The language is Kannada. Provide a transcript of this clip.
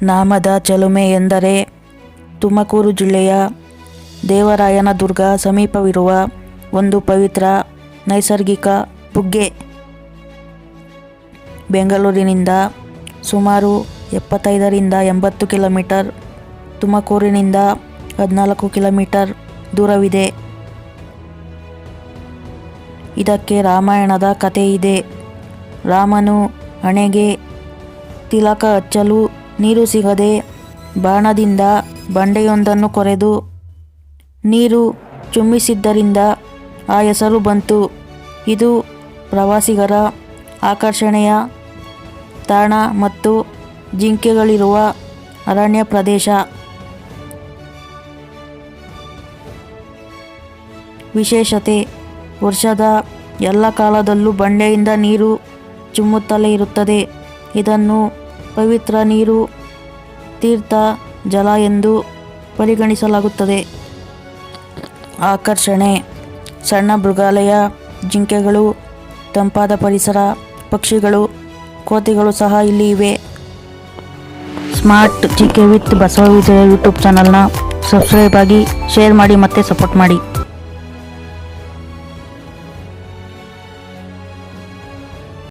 ನಾಮದ ಚೆಲುಮೆ ಎಂದರೆ ತುಮಕೂರು ಜಿಲ್ಲೆಯ ದೇವರಾಯನದುರ್ಗ ಸಮೀಪವಿರುವ ಒಂದು ಪವಿತ್ರ ನೈಸರ್ಗಿಕ ಬುಗ್ಗೆ. ಬೆಂಗಳೂರಿನಿಂದ ಸುಮಾರು 75ರಿಂದ 80 ಕಿಲೋಮೀಟರ್, ತುಮಕೂರಿನಿಂದ 14 ಕಿಲೋಮೀಟರ್ ದೂರವಿದೆ. ಇದಕ್ಕೆ ರಾಮಾಯಣದ ಕಥೆ ಇದೆ. ರಾಮನು ಹಣೆಗೆ ತಿಲಕ ಹಚ್ಚಲು ನೀರು ಸಿಗದೆ ಬಾಣದಿಂದ ಬಂಡೆಯೊಂದನ್ನು ಕೊರೆದು ನೀರು ಚುಮ್ಮಿಸಿದ್ದರಿಂದ ಆ ಹೆಸರು ಬಂತು. ಇದು ಪ್ರವಾಸಿಗರ ಆಕರ್ಷಣೆಯ ತಾಣ ಮತ್ತು ಜಿಂಕೆಗಳಿರುವ ಅರಣ್ಯ ಪ್ರದೇಶ. ವಿಶೇಷತೆ: ವರ್ಷದ ಎಲ್ಲ ಕಾಲದಲ್ಲೂ ಬಂಡೆಯಿಂದ ನೀರು ಚಿಮ್ಮುತ್ತಲೇ ಇರುತ್ತದೆ. ಇದನ್ನು ಪವಿತ್ರ ನೀರು, ತೀರ್ಥ ಜಲ ಎಂದು ಪರಿಗಣಿಸಲಾಗುತ್ತದೆ. ಆಕರ್ಷಣೆ: ಸಣ್ಣ ಮೃಗಾಲಯ, ಜಿಂಕೆಗಳು, ತಂಪಾದ ಪರಿಸರ, ಪಕ್ಷಿಗಳು, ಕೋತಿಗಳು ಸಹ ಇಲ್ಲಿ ಇವೆ. Smart GK with Basava Vijaya YouTube ಚಾನಲ್ನ ಸಬ್ಸ್ಕ್ರೈಬ್ ಆಗಿ, ಶೇರ್ ಮಾಡಿ ಮತ್ತು ಸಪೋರ್ಟ್ ಮಾಡಿ.